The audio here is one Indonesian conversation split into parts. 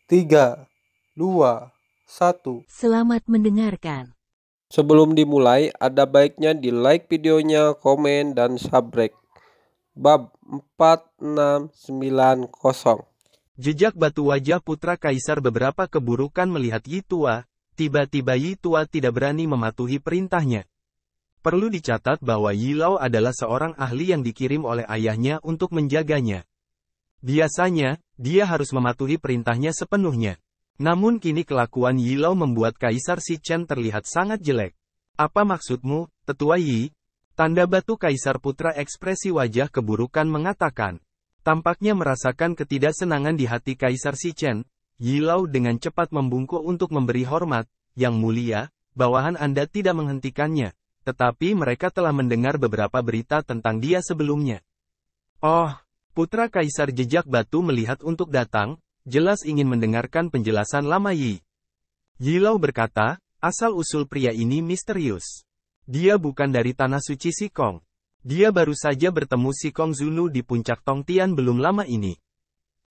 3, 2, 1. Selamat mendengarkan. Sebelum dimulai, ada baiknya di like videonya, komen, dan subscribe. Bab 4690. Jejak batu wajah putra kaisar. Beberapa keburukan melihat Yi Tua. Tiba-tiba Yi Tua tidak berani mematuhi perintahnya. Perlu dicatat bahwa Yi Lao adalah seorang ahli yang dikirim oleh ayahnya untuk menjaganya. Biasanya, dia harus mematuhi perintahnya sepenuhnya. Namun kini kelakuan Yi Lao membuat Kaisar Si Chen terlihat sangat jelek. Apa maksudmu, Tetua Yi? Tanda batu Kaisar Putra ekspresi wajah keburukan mengatakan. Tampaknya merasakan ketidaksenangan di hati Kaisar Si Chen. Yi Lao dengan cepat membungkuk untuk memberi hormat. Yang mulia, bawahan Anda tidak menghentikannya. Tetapi mereka telah mendengar beberapa berita tentang dia sebelumnya. Oh, Putra Kaisar Jejak Batu melihat untuk datang. Jelas ingin mendengarkan penjelasan lama Yi. Yi Lao berkata, asal-usul pria ini misterius. Dia bukan dari tanah suci Sikong. Dia baru saja bertemu Sikong Zunu di puncak Tongtian belum lama ini.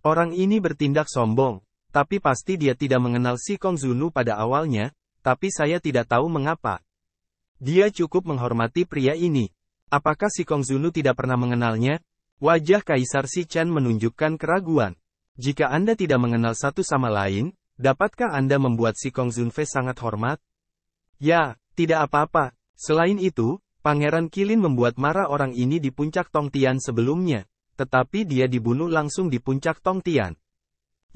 Orang ini bertindak sombong, tapi pasti dia tidak mengenal Sikong Zunu pada awalnya, tapi saya tidak tahu mengapa. Dia cukup menghormati pria ini. Apakah Sikong Zunu tidak pernah mengenalnya? Wajah Kaisar Si Chen menunjukkan keraguan. Jika Anda tidak mengenal satu sama lain, dapatkah Anda membuat Sikong Zunfe sangat hormat? Ya, tidak apa-apa. Selain itu, Pangeran Qilin membuat marah orang ini di puncak Tongtian sebelumnya, tetapi dia dibunuh langsung di puncak Tongtian.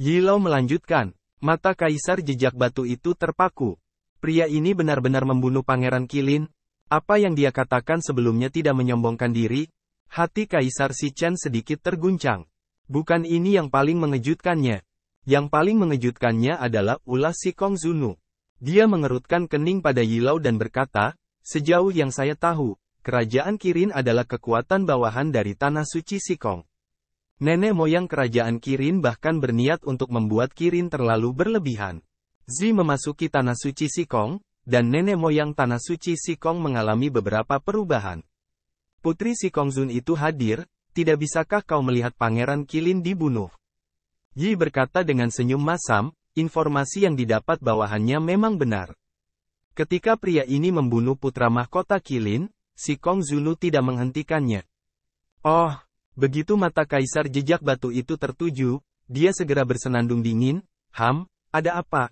Yi Lao melanjutkan, mata Kaisar Jejak Batu itu terpaku. Pria ini benar-benar membunuh Pangeran Qilin? Apa yang dia katakan sebelumnya tidak menyombongkan diri? Hati Kaisar Si Chen sedikit terguncang. Bukan ini yang paling mengejutkannya. Yang paling mengejutkannya adalah ulah Sikong Zunu. Dia mengerutkan kening pada Yi Lao dan berkata, sejauh yang saya tahu, kerajaan Qilin adalah kekuatan bawahan dari tanah suci Sikong. Nenek moyang kerajaan Qilin bahkan berniat untuk membuat Qilin terlalu berlebihan. Zi memasuki tanah suci Sikong, dan nenek moyang tanah suci Sikong mengalami beberapa perubahan. Putri Sikong Zun itu hadir. Tidak bisakah kau melihat Pangeran Qilin dibunuh? Yi berkata dengan senyum masam, informasi yang didapat bawahannya memang benar. Ketika pria ini membunuh putra mahkota Qilin, Sikong Zunu tidak menghentikannya. Oh, begitu mata Kaisar Jejak Batu itu tertuju, dia segera bersenandung dingin, ada apa?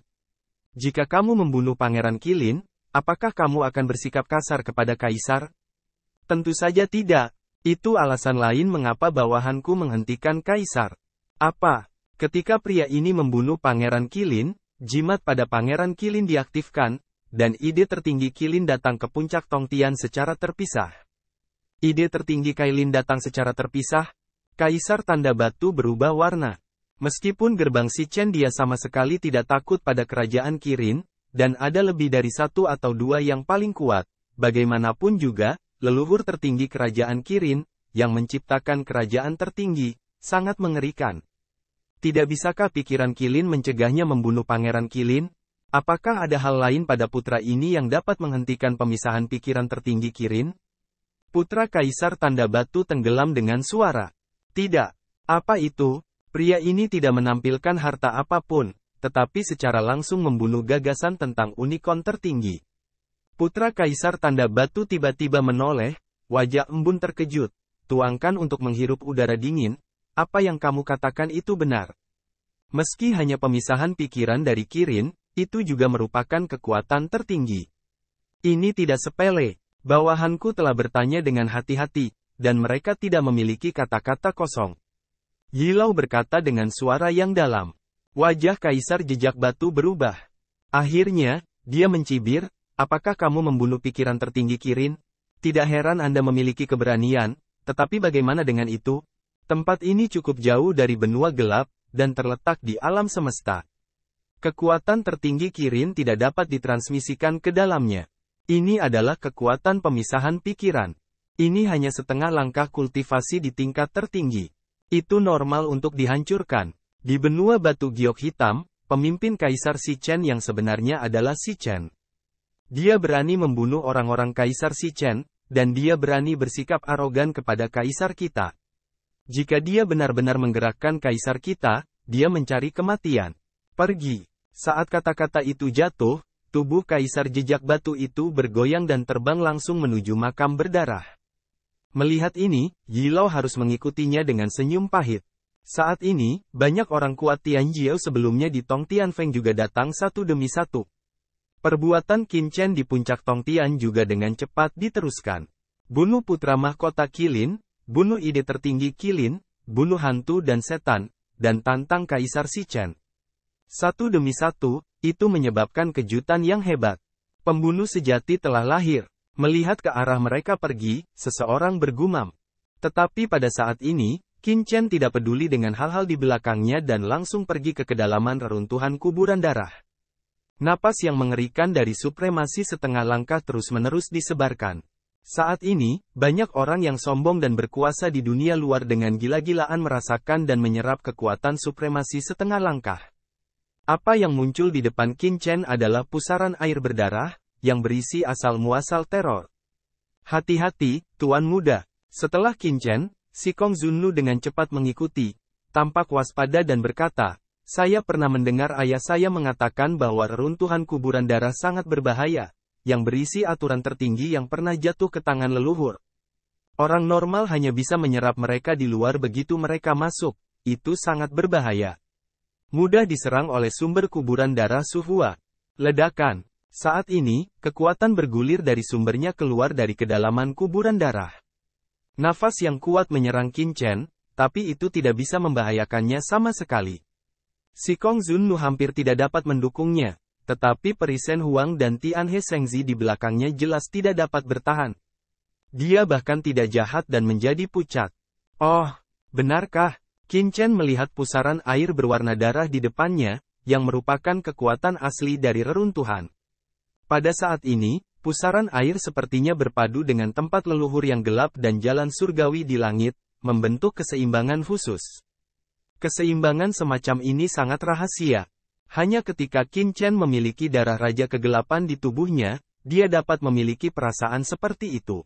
Jika kamu membunuh Pangeran Qilin, apakah kamu akan bersikap kasar kepada Kaisar? Tentu saja tidak. Itu alasan lain mengapa bawahanku menghentikan Kaisar. Apa? Ketika pria ini membunuh Pangeran Qilin, jimat pada Pangeran Qilin diaktifkan, dan ide tertinggi Qilin datang ke puncak Tongtian secara terpisah. Ide tertinggi Qilin datang secara terpisah, Kaisar Tanda Batu berubah warna. Meskipun gerbang Si Chen dia sama sekali tidak takut pada kerajaan Qilin, dan ada lebih dari satu atau dua yang paling kuat, bagaimanapun juga, leluhur tertinggi kerajaan Qilin, yang menciptakan kerajaan tertinggi, sangat mengerikan. Tidak bisakah pikiran Qilin mencegahnya membunuh Pangeran Qilin? Apakah ada hal lain pada putra ini yang dapat menghentikan pemisahan pikiran tertinggi Qilin? Putra Kaisar Tanda Batu tenggelam dengan suara. Tidak. Apa itu? Pria ini tidak menampilkan harta apapun, tetapi secara langsung membunuh gagasan tentang unicorn tertinggi. Putra Kaisar Tanda Batu tiba-tiba menoleh, wajah embun terkejut. Tuangkan untuk menghirup udara dingin, apa yang kamu katakan itu benar. Meski hanya pemisahan pikiran dari Qilin, itu juga merupakan kekuatan tertinggi. Ini tidak sepele, bawahanku telah bertanya dengan hati-hati, dan mereka tidak memiliki kata-kata kosong. Yi Lao berkata dengan suara yang dalam. Wajah Kaisar Jejak Batu berubah. Akhirnya, dia mencibir, apakah kamu membunuh pikiran tertinggi Qilin? Tidak heran Anda memiliki keberanian, tetapi bagaimana dengan itu? Tempat ini cukup jauh dari benua gelap, dan terletak di alam semesta. Kekuatan tertinggi Qilin tidak dapat ditransmisikan ke dalamnya. Ini adalah kekuatan pemisahan pikiran. Ini hanya setengah langkah kultivasi di tingkat tertinggi. Itu normal untuk dihancurkan. Di benua batu giok hitam, pemimpin Kaisar Si Chen yang sebenarnya adalah Si Chen. Dia berani membunuh orang-orang Kaisar Si Chen, dan dia berani bersikap arogan kepada Kaisar kita. Jika dia benar-benar menggerakkan Kaisar kita, dia mencari kematian. Pergi. Saat kata-kata itu jatuh, tubuh Kaisar Jejak Batu itu bergoyang dan terbang langsung menuju makam berdarah. Melihat ini, Yilao harus mengikutinya dengan senyum pahit. Saat ini, banyak orang kuat Tianjiao sebelumnya di Tong Tianfeng juga datang satu demi satu. Perbuatan Qin Chen di puncak Tong Tian juga dengan cepat diteruskan. Bunuh putra mahkota Qilin, bunuh ide tertinggi Qilin, bunuh hantu dan setan, dan tantang Kaisar Shichen. Satu demi satu, itu menyebabkan kejutan yang hebat. Pembunuh sejati telah lahir. Melihat ke arah mereka pergi, seseorang bergumam. Tetapi pada saat ini, Qin Chen tidak peduli dengan hal-hal di belakangnya dan langsung pergi ke kedalaman reruntuhan kuburan darah. Napas yang mengerikan dari supremasi setengah langkah terus-menerus disebarkan. Saat ini, banyak orang yang sombong dan berkuasa di dunia luar dengan gila-gilaan merasakan dan menyerap kekuatan supremasi setengah langkah. Apa yang muncul di depan Qin Chen adalah pusaran air berdarah, yang berisi asal-muasal teror. Hati-hati, Tuan Muda. Setelah Qin Chen, Si Kong Zunnu dengan cepat mengikuti, tampak waspada dan berkata, saya pernah mendengar ayah saya mengatakan bahwa reruntuhan kuburan darah sangat berbahaya, yang berisi aturan tertinggi yang pernah jatuh ke tangan leluhur. Orang normal hanya bisa menyerap mereka di luar begitu mereka masuk, itu sangat berbahaya. Mudah diserang oleh sumber kuburan darah Suhua. Ledakan. Saat ini, kekuatan bergulir dari sumbernya keluar dari kedalaman kuburan darah. Nafas yang kuat menyerang Qin Chen, tapi itu tidak bisa membahayakannya sama sekali. Si Kong Zunnu hampir tidak dapat mendukungnya, tetapi Peri Shen Huang dan Tian He Shengzi di belakangnya jelas tidak dapat bertahan. Dia bahkan tidak jahat dan menjadi pucat. Oh, benarkah? Qin Chen melihat pusaran air berwarna darah di depannya, yang merupakan kekuatan asli dari reruntuhan. Pada saat ini, pusaran air sepertinya berpadu dengan tempat leluhur yang gelap dan jalan surgawi di langit, membentuk keseimbangan khusus. Keseimbangan semacam ini sangat rahasia. Hanya ketika Qin Chen memiliki darah Raja Kegelapan di tubuhnya, dia dapat memiliki perasaan seperti itu.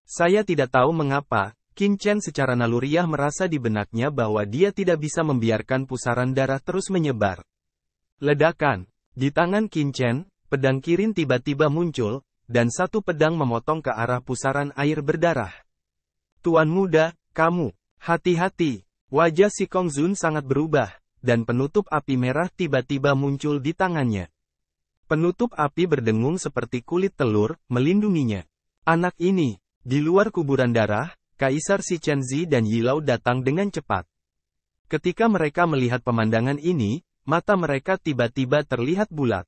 Saya tidak tahu mengapa, Qin Chen secara naluriah merasa di benaknya bahwa dia tidak bisa membiarkan pusaran darah terus menyebar. Ledakan. Di tangan Qin Chen, pedang Kirin tiba-tiba muncul, dan satu pedang memotong ke arah pusaran air berdarah. Tuan Muda, kamu, hati-hati. Wajah Si Kong Zun sangat berubah, dan penutup api merah tiba-tiba muncul di tangannya. Penutup api berdengung seperti kulit telur, melindunginya. Anak ini, di luar kuburan darah, Kaisar Shichen Zi dan Yilao datang dengan cepat. Ketika mereka melihat pemandangan ini, mata mereka tiba-tiba terlihat bulat.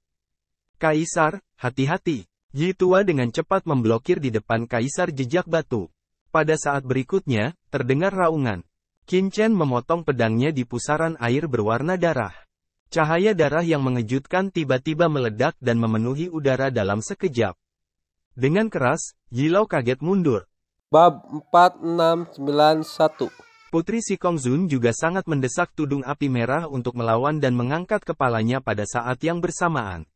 Kaisar, hati-hati. Yi Tua dengan cepat memblokir di depan Kaisar Jejak Batu. Pada saat berikutnya, terdengar raungan. Qin Chen memotong pedangnya di pusaran air berwarna darah. Cahaya darah yang mengejutkan tiba-tiba meledak dan memenuhi udara dalam sekejap. Dengan keras, Yilao kaget mundur. Bab 4691. Putri Si Kong Zun juga sangat mendesak tudung api merah untuk melawan dan mengangkat kepalanya pada saat yang bersamaan.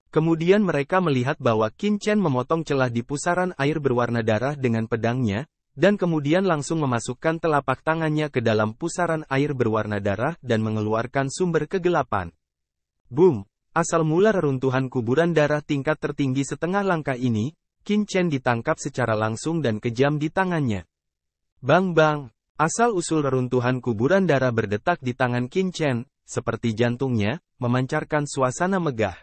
Kemudian mereka melihat bahwa Qin Chen memotong celah di pusaran air berwarna darah dengan pedangnya, dan kemudian langsung memasukkan telapak tangannya ke dalam pusaran air berwarna darah dan mengeluarkan sumber kegelapan. Boom! Asal mula reruntuhan kuburan darah tingkat tertinggi setengah langkah ini, Qin Chen ditangkap secara langsung dan kejam di tangannya. Bang-bang! Asal-usul reruntuhan kuburan darah berdetak di tangan Qin Chen, seperti jantungnya, memancarkan suasana megah.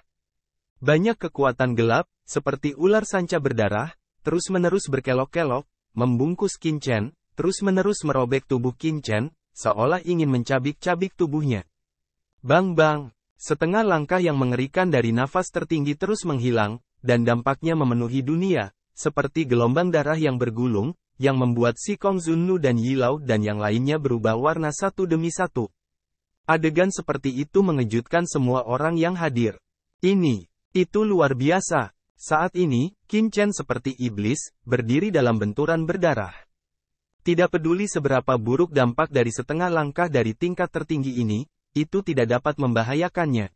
Banyak kekuatan gelap, seperti ular sanca berdarah, terus-menerus berkelok-kelok, membungkus Qin Chen, terus-menerus merobek tubuh Qin Chen, seolah ingin mencabik-cabik tubuhnya. Bang-bang! Setengah langkah yang mengerikan dari nafas tertinggi terus menghilang, dan dampaknya memenuhi dunia, seperti gelombang darah yang bergulung, yang membuat Si Kong Zunnu dan Yilao dan yang lainnya berubah warna satu demi satu. Adegan seperti itu mengejutkan semua orang yang hadir. Itu luar biasa. Saat ini, Qin Chen seperti iblis, berdiri dalam benturan berdarah. Tidak peduli seberapa buruk dampak dari setengah langkah dari tingkat tertinggi ini, itu tidak dapat membahayakannya.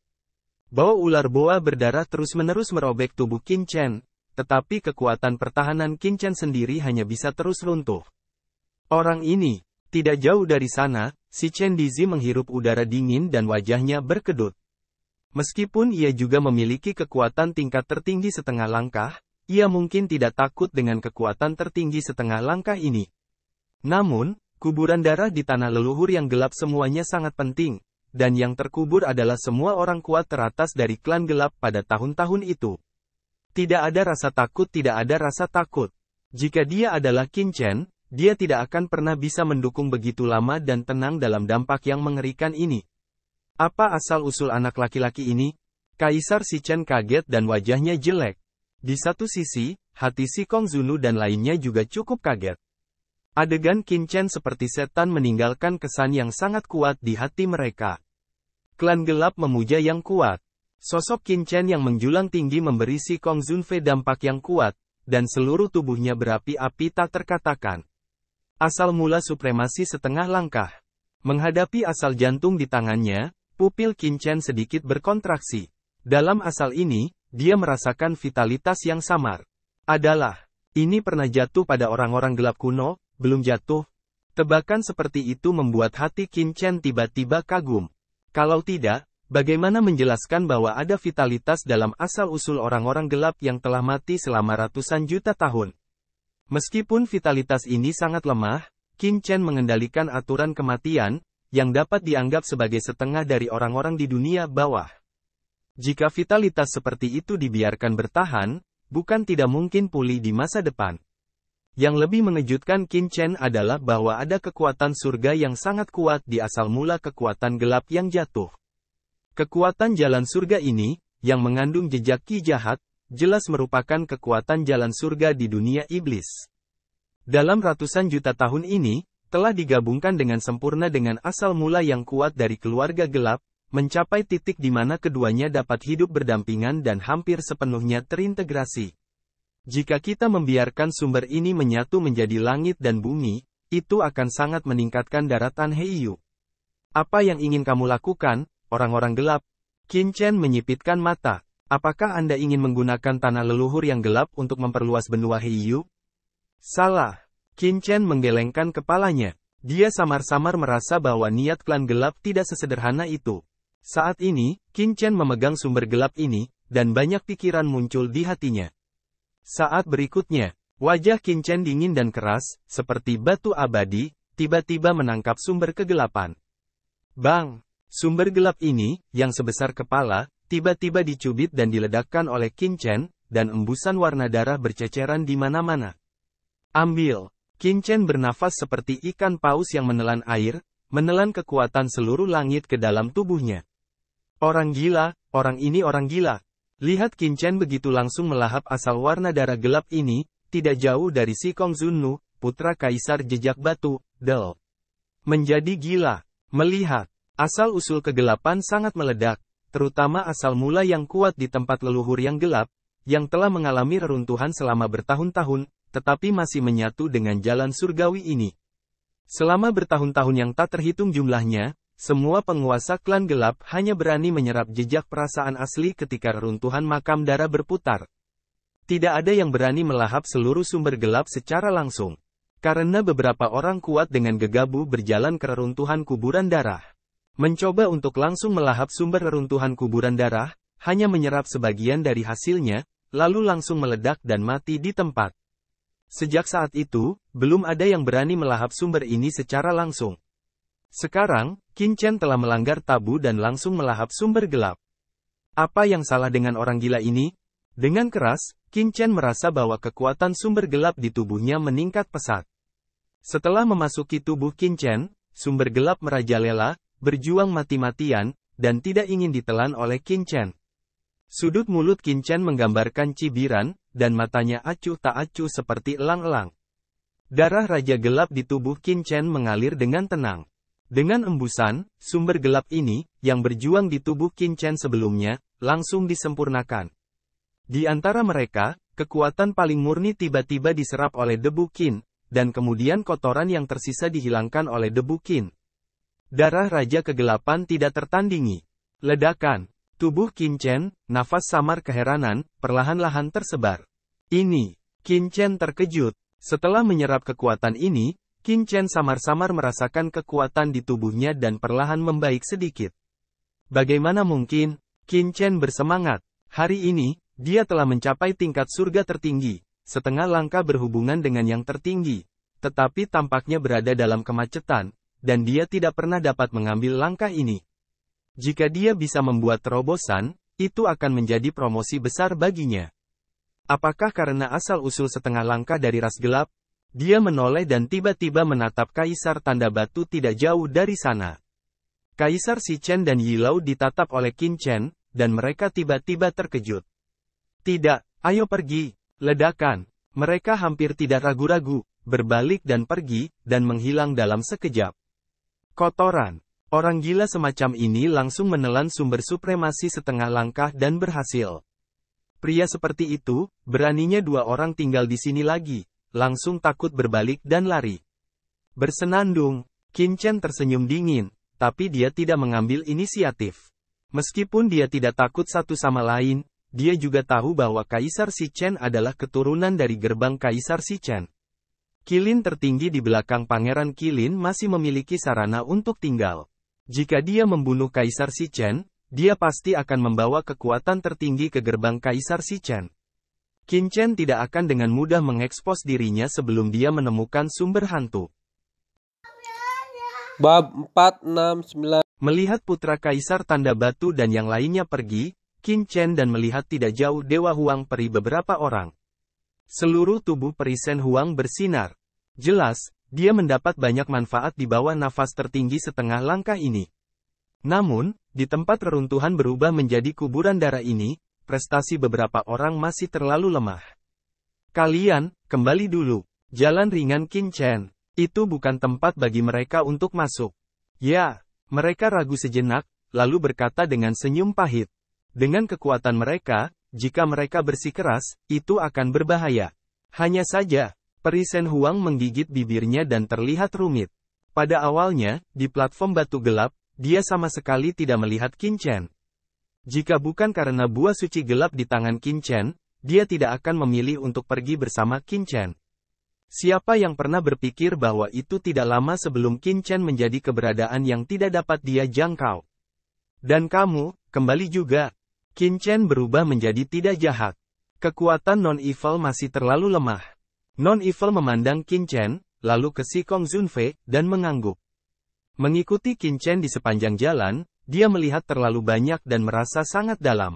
Bau ular boa berdarah terus-menerus merobek tubuh Qin Chen, tetapi kekuatan pertahanan Qin Chen sendiri hanya bisa terus runtuh. Orang ini, tidak jauh dari sana, si Chen Dizi menghirup udara dingin dan wajahnya berkedut. Meskipun ia juga memiliki kekuatan tingkat tertinggi setengah langkah, ia mungkin tidak takut dengan kekuatan tertinggi setengah langkah ini. Namun, kuburan darah di tanah leluhur yang gelap semuanya sangat penting, dan yang terkubur adalah semua orang kuat teratas dari klan gelap pada tahun-tahun itu. Tidak ada rasa takut, tidak ada rasa takut. Jika dia adalah Qin Chen, dia tidak akan pernah bisa mendukung begitu lama dan tenang dalam dampak yang mengerikan ini. Apa asal-usul anak laki-laki ini? Kaisar Si Chen kaget dan wajahnya jelek. Di satu sisi, hati Si Kong Zunu dan lainnya juga cukup kaget. Adegan Qin Chen seperti setan meninggalkan kesan yang sangat kuat di hati mereka. Klan gelap memuja yang kuat. Sosok Qin Chen yang menjulang tinggi memberi Si Kong Zunfei dampak yang kuat, dan seluruh tubuhnya berapi-api tak terkatakan. Asal mula supremasi setengah langkah. Menghadapi asal jantung di tangannya, pupil Qin Chen sedikit berkontraksi. Dalam asal ini, dia merasakan vitalitas yang samar. Ini pernah jatuh pada orang-orang gelap kuno, belum jatuh. Tebakan seperti itu membuat hati Qin Chen tiba-tiba kagum. Kalau tidak, bagaimana menjelaskan bahwa ada vitalitas dalam asal-usul orang-orang gelap yang telah mati selama ratusan juta tahun? Meskipun vitalitas ini sangat lemah, Qin Chen mengendalikan aturan kematian, yang dapat dianggap sebagai setengah dari orang-orang di dunia bawah. Jika vitalitas seperti itu dibiarkan bertahan, bukan tidak mungkin pulih di masa depan. Yang lebih mengejutkan Qin Chen adalah bahwa ada kekuatan surga yang sangat kuat di asal mula kekuatan gelap yang jatuh. Kekuatan jalan surga ini, yang mengandung jejak Qi jahat, jelas merupakan kekuatan jalan surga di dunia iblis. Dalam ratusan juta tahun ini, telah digabungkan dengan sempurna dengan asal mula yang kuat dari keluarga gelap, mencapai titik di mana keduanya dapat hidup berdampingan dan hampir sepenuhnya terintegrasi. Jika kita membiarkan sumber ini menyatu menjadi langit dan bumi, itu akan sangat meningkatkan daratan Heiyu. Apa yang ingin kamu lakukan, orang-orang gelap? Qin Chen menyipitkan mata. Apakah Anda ingin menggunakan tanah leluhur yang gelap untuk memperluas benua Heiyu? Salah. Qin Chen menggelengkan kepalanya. Dia samar-samar merasa bahwa niat klan gelap tidak sesederhana itu. Saat ini, Qin Chen memegang sumber gelap ini, dan banyak pikiran muncul di hatinya. Saat berikutnya, wajah Qin Chen dingin dan keras, seperti batu abadi, tiba-tiba menangkap sumber kegelapan. Bang! Sumber gelap ini, yang sebesar kepala, tiba-tiba dicubit dan diledakkan oleh Qin Chen, dan embusan warna darah berceceran di mana-mana. Ambil! Qin Chen bernafas seperti ikan paus yang menelan air, menelan kekuatan seluruh langit ke dalam tubuhnya. Orang gila, orang ini orang gila. Lihat Qin Chen begitu langsung melahap asal warna darah gelap ini, tidak jauh dari Si Kong Zunu, putra kaisar jejak batu, Del. Menjadi gila. Melihat, asal-usul kegelapan sangat meledak, terutama asal mula yang kuat di tempat leluhur yang gelap, yang telah mengalami reruntuhan selama bertahun-tahun, tetapi masih menyatu dengan jalan surgawi ini. Selama bertahun-tahun yang tak terhitung jumlahnya, semua penguasa klan gelap hanya berani menyerap jejak perasaan asli ketika reruntuhan makam darah berputar. Tidak ada yang berani melahap seluruh sumber gelap secara langsung. Karena beberapa orang kuat dengan gegabah berjalan ke reruntuhan kuburan darah. Mencoba untuk langsung melahap sumber reruntuhan kuburan darah, hanya menyerap sebagian dari hasilnya, lalu langsung meledak dan mati di tempat. Sejak saat itu, belum ada yang berani melahap sumber ini secara langsung. Sekarang, Qin Chen telah melanggar tabu dan langsung melahap sumber gelap. Apa yang salah dengan orang gila ini? Dengan keras, Qin Chen merasa bahwa kekuatan sumber gelap di tubuhnya meningkat pesat. Setelah memasuki tubuh Qin Chen, sumber gelap merajalela, berjuang mati-matian, dan tidak ingin ditelan oleh Qin Chen. Sudut mulut Qin Chen menggambarkan cibiran, dan matanya acuh tak acuh seperti elang-elang. Darah Raja Gelap di tubuh Qin Chen mengalir dengan tenang. Dengan embusan, sumber gelap ini, yang berjuang di tubuh Qin Chen sebelumnya, langsung disempurnakan. Di antara mereka, kekuatan paling murni tiba-tiba diserap oleh debu Qin, dan kemudian kotoran yang tersisa dihilangkan oleh debu Qin. Darah Raja Kegelapan tidak tertandingi. Ledakan. Tubuh Qin Chen, nafas samar keheranan, perlahan-lahan tersebar. Ini. Qin Chen terkejut. Setelah menyerap kekuatan ini, Qin Chen samar-samar merasakan kekuatan di tubuhnya dan perlahan membaik sedikit. Bagaimana mungkin? Qin Chen bersemangat. Hari ini, dia telah mencapai tingkat surga tertinggi, setengah langkah berhubungan dengan yang tertinggi, tetapi tampaknya berada dalam kemacetan, dan dia tidak pernah dapat mengambil langkah ini. Jika dia bisa membuat terobosan, itu akan menjadi promosi besar baginya. Apakah karena asal-usul setengah langkah dari ras gelap? Dia menoleh dan tiba-tiba menatap Kaisar Tanda Batu tidak jauh dari sana. Kaisar Si Chen dan Yi Lao ditatap oleh Qin Chen, dan mereka tiba-tiba terkejut. Tidak, ayo pergi. Ledakan. Mereka hampir tidak ragu-ragu, berbalik dan pergi, dan menghilang dalam sekejap. Kotoran. Orang gila semacam ini langsung menelan sumber supremasi setengah langkah dan berhasil. Pria seperti itu, beraninya dua orang tinggal di sini lagi, langsung takut berbalik dan lari. Bersenandung, Qin Chen tersenyum dingin, tapi dia tidak mengambil inisiatif. Meskipun dia tidak takut satu sama lain, dia juga tahu bahwa Kaisar Si Chen adalah keturunan dari gerbang Kaisar Si Chen. Qilin tertinggi di belakang Pangeran Qilin masih memiliki sarana untuk tinggal. Jika dia membunuh Kaisar Si Chen, dia pasti akan membawa kekuatan tertinggi ke gerbang Kaisar Si Chen. Qin Chen tidak akan dengan mudah mengekspos dirinya sebelum dia menemukan sumber hantu. Bab 469. Melihat putra Kaisar Tanda Batu dan yang lainnya pergi, Qin Chen dan melihat tidak jauh Dewa Huang Peri beberapa orang. Seluruh tubuh Peri Shen Huang bersinar. Jelas, dia mendapat banyak manfaat di bawah nafas tertinggi setengah langkah ini. Namun, di tempat reruntuhan berubah menjadi kuburan darah ini, prestasi beberapa orang masih terlalu lemah. Kalian, kembali dulu. Jalan ringan Qin Chen. Itu bukan tempat bagi mereka untuk masuk. Ya. Mereka ragu sejenak, lalu berkata dengan senyum pahit. Dengan kekuatan mereka, jika mereka bersikeras, itu akan berbahaya. Hanya saja, Peri Shen Huang menggigit bibirnya dan terlihat rumit. Pada awalnya, di platform batu gelap, dia sama sekali tidak melihat Qin Chen. Jika bukan karena buah suci gelap di tangan Qin Chen, dia tidak akan memilih untuk pergi bersama Qin Chen. Siapa yang pernah berpikir bahwa itu tidak lama sebelum Qin Chen menjadi keberadaan yang tidak dapat dia jangkau? Dan kamu, kembali juga. Qin Chen berubah menjadi tidak jahat. Kekuatan non-evil masih terlalu lemah. Non-evil memandang Qin Chen, lalu ke Si Kong Zunfei, dan mengangguk. Mengikuti Qin Chen di sepanjang jalan, dia melihat terlalu banyak dan merasa sangat dalam.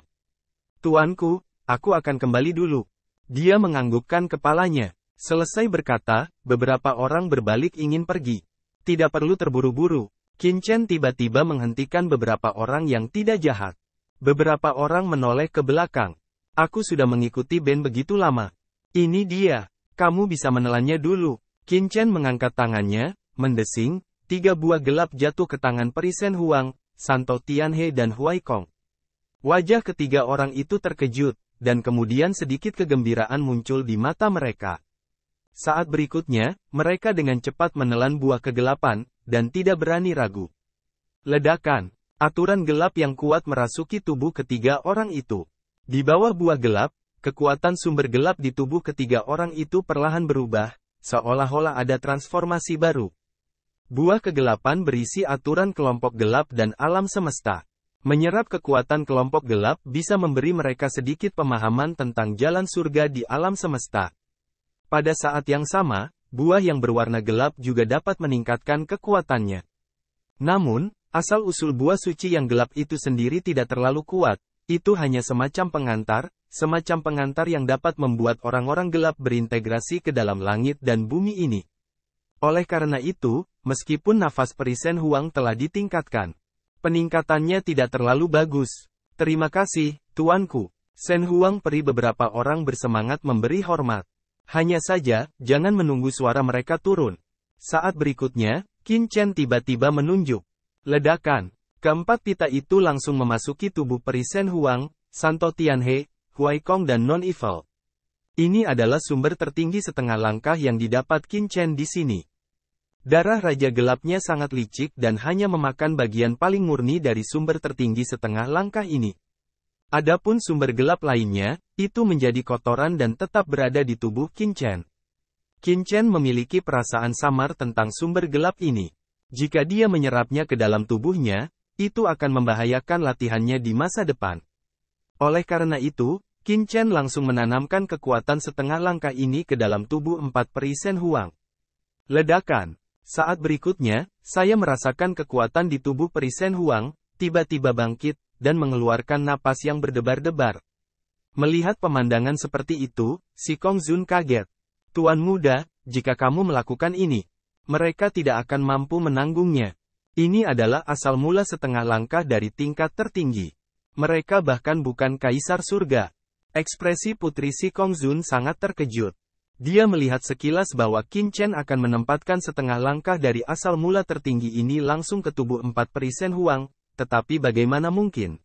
Tuanku, aku akan kembali dulu. Dia menganggukkan kepalanya. Selesai berkata, beberapa orang berbalik ingin pergi. Tidak perlu terburu-buru. Qin Chen tiba-tiba menghentikan beberapa orang yang tidak jahat. Beberapa orang menoleh ke belakang. Aku sudah mengikuti Ben begitu lama. Ini dia. Kamu bisa menelannya dulu. Qin Chen mengangkat tangannya, mendesing, 3 buah gelap jatuh ke tangan Peri Shen Huang, Santo Tianhe dan Huai Kong. Wajah ketiga orang itu terkejut, dan kemudian sedikit kegembiraan muncul di mata mereka. Saat berikutnya, mereka dengan cepat menelan buah kegelapan, dan tidak berani ragu. Ledakan. Aturan gelap yang kuat merasuki tubuh ketiga orang itu. Di bawah buah gelap, kekuatan sumber gelap di tubuh ketiga orang itu perlahan berubah, seolah-olah ada transformasi baru. Buah kegelapan berisi aturan kelompok gelap dan alam semesta. Menyerap kekuatan kelompok gelap bisa memberi mereka sedikit pemahaman tentang jalan surga di alam semesta. Pada saat yang sama, buah yang berwarna gelap juga dapat meningkatkan kekuatannya. Namun, asal-usul buah suci yang gelap itu sendiri tidak terlalu kuat, itu hanya semacam pengantar yang dapat membuat orang-orang gelap berintegrasi ke dalam langit dan bumi ini. Oleh karena itu, meskipun nafas Peri Shen Huang telah ditingkatkan, peningkatannya tidak terlalu bagus. Terima kasih, tuanku. Shen Huang Peri beberapa orang bersemangat memberi hormat. Hanya saja, jangan menunggu suara mereka turun. Saat berikutnya, Qin Chen tiba-tiba menunjuk. Ledakan. Keempat pita itu langsung memasuki tubuh Peri Shen Huang, Santo Tianhe, Huai Kong dan Non-Evil. Ini adalah sumber tertinggi setengah langkah yang didapat Qin Chen di sini. Darah Raja Gelapnya sangat licik dan hanya memakan bagian paling murni dari sumber tertinggi setengah langkah ini. Adapun sumber gelap lainnya, itu menjadi kotoran dan tetap berada di tubuh Qin Chen. Qin Chen memiliki perasaan samar tentang sumber gelap ini. Jika dia menyerapnya ke dalam tubuhnya, itu akan membahayakan latihannya di masa depan. Oleh karena itu, Qin Chen langsung menanamkan kekuatan setengah langkah ini ke dalam tubuh 4 peri Shen Huang. Ledakan. Saat berikutnya, saya merasakan kekuatan di tubuh peri Shen Huang, tiba-tiba bangkit, dan mengeluarkan napas yang berdebar-debar. Melihat pemandangan seperti itu, si Kong Zun kaget. Tuan muda, jika kamu melakukan ini, mereka tidak akan mampu menanggungnya. Ini adalah asal mula setengah langkah dari tingkat tertinggi. Mereka bahkan bukan kaisar surga. Ekspresi putri si Kong Zun sangat terkejut. Dia melihat sekilas bahwa Qin Chen akan menempatkan setengah langkah dari asal mula tertinggi ini langsung ke tubuh 4 peri Shen Huang, tetapi bagaimana mungkin?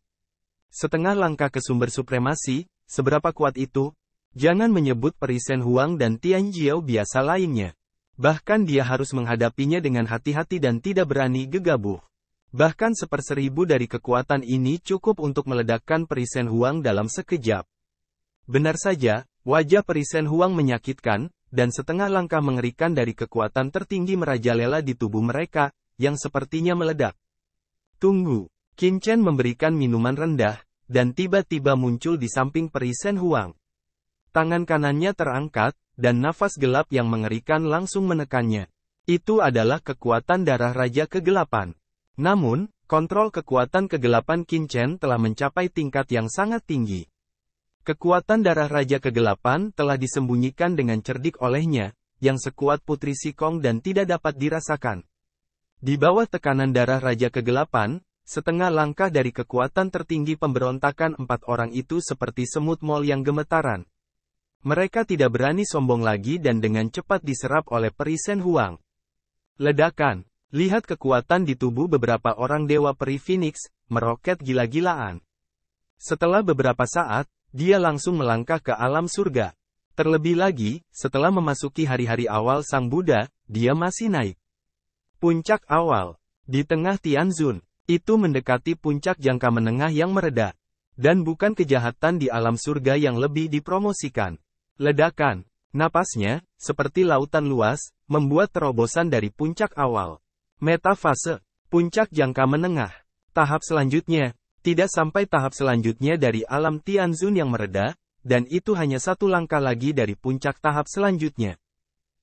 Setengah langkah ke sumber supremasi, seberapa kuat itu? Jangan menyebut peri Shen Huang dan Tian Jiao biasa lainnya. Bahkan dia harus menghadapinya dengan hati-hati dan tidak berani gegabah. Bahkan 1/1000 dari kekuatan ini cukup untuk meledakkan peri Shen Huang dalam sekejap. Benar saja, wajah peri Shen Huang menyakitkan, dan setengah langkah mengerikan dari kekuatan tertinggi merajalela di tubuh mereka, yang sepertinya meledak. Tunggu, Qin Chen memberikan minuman rendah, dan tiba-tiba muncul di samping peri Shen Huang. Tangan kanannya terangkat, dan nafas gelap yang mengerikan langsung menekannya. Itu adalah kekuatan darah Raja Kegelapan. Namun, kontrol kekuatan kegelapan Qin Chen telah mencapai tingkat yang sangat tinggi. Kekuatan darah Raja Kegelapan telah disembunyikan dengan cerdik olehnya, yang sekuat Putri Sikong dan tidak dapat dirasakan. Di bawah tekanan darah Raja Kegelapan, setengah langkah dari kekuatan tertinggi pemberontakan 4 orang itu seperti semut mol yang gemetaran. Mereka tidak berani sombong lagi dan dengan cepat diserap oleh peri Shen Huang. Ledakan. Lihat kekuatan di tubuh beberapa orang Dewa Peri Phoenix, meroket gila-gilaan. Setelah beberapa saat, dia langsung melangkah ke alam surga. Terlebih lagi, setelah memasuki hari-hari awal Sang Buddha, dia masih naik. Puncak awal. Di tengah Tianzun, itu mendekati puncak jangka menengah yang mereda. Dan bukan kejahatan di alam surga yang lebih dipromosikan. Ledakan. Napasnya, seperti lautan luas, membuat terobosan dari puncak awal. Metafase. Puncak jangka menengah. Tahap selanjutnya. Tidak sampai tahap selanjutnya dari alam Tianzun yang mereda, dan itu hanya satu langkah lagi dari puncak tahap selanjutnya.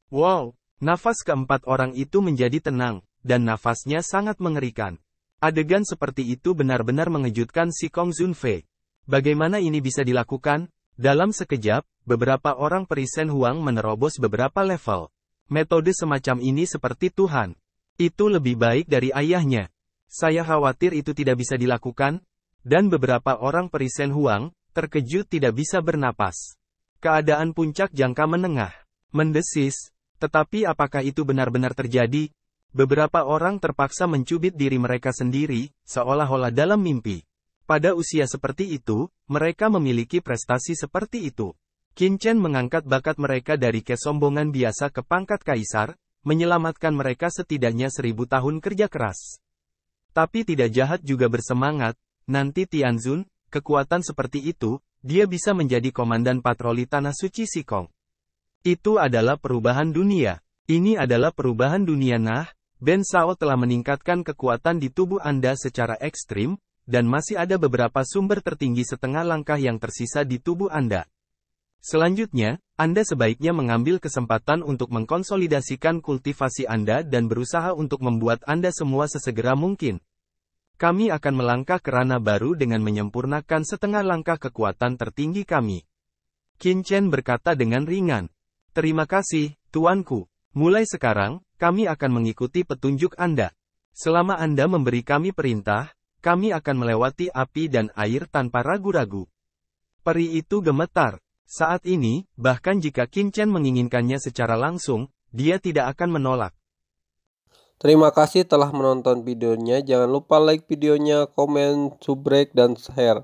Wow! Nafas keempat orang itu menjadi tenang, dan nafasnya sangat mengerikan. Adegan seperti itu benar-benar mengejutkan si Kong Zun Fei. Bagaimana ini bisa dilakukan? Dalam sekejap, beberapa orang peri Shen Huang menerobos beberapa level. Metode semacam ini seperti Tuhan. Itu lebih baik dari ayahnya. Saya khawatir itu tidak bisa dilakukan. Dan beberapa orang peri Shen Huang, terkejut tidak bisa bernapas. Keadaan puncak jangka menengah. Mendesis. Tetapi apakah itu benar-benar terjadi? Beberapa orang terpaksa mencubit diri mereka sendiri, seolah-olah dalam mimpi. Pada usia seperti itu, mereka memiliki prestasi seperti itu. Qin Chen mengangkat bakat mereka dari kesombongan biasa ke pangkat kaisar, menyelamatkan mereka setidaknya 1000 tahun kerja keras. Tapi tidak jahat juga bersemangat. Nanti Tianzun, kekuatan seperti itu, dia bisa menjadi komandan patroli Tanah Suci Sikong. Itu adalah perubahan dunia. Ini adalah perubahan dunia. Nah, Ben Sao telah meningkatkan kekuatan di tubuh Anda secara ekstrim, dan masih ada beberapa sumber tertinggi setengah langkah yang tersisa di tubuh Anda. Selanjutnya, Anda sebaiknya mengambil kesempatan untuk mengkonsolidasikan kultivasi Anda dan berusaha untuk membuat Anda semua sesegera mungkin. Kami akan melangkah ke ranah baru dengan menyempurnakan setengah langkah kekuatan tertinggi kami. Qin Chen berkata dengan ringan. Terima kasih, tuanku. Mulai sekarang, kami akan mengikuti petunjuk Anda. Selama Anda memberi kami perintah, kami akan melewati api dan air tanpa ragu-ragu. Peri itu gemetar. Saat ini, bahkan jika Qin Chen menginginkannya secara langsung, dia tidak akan menolak. Terima kasih telah menonton videonya. Jangan lupa like videonya, komen, subrek, dan share.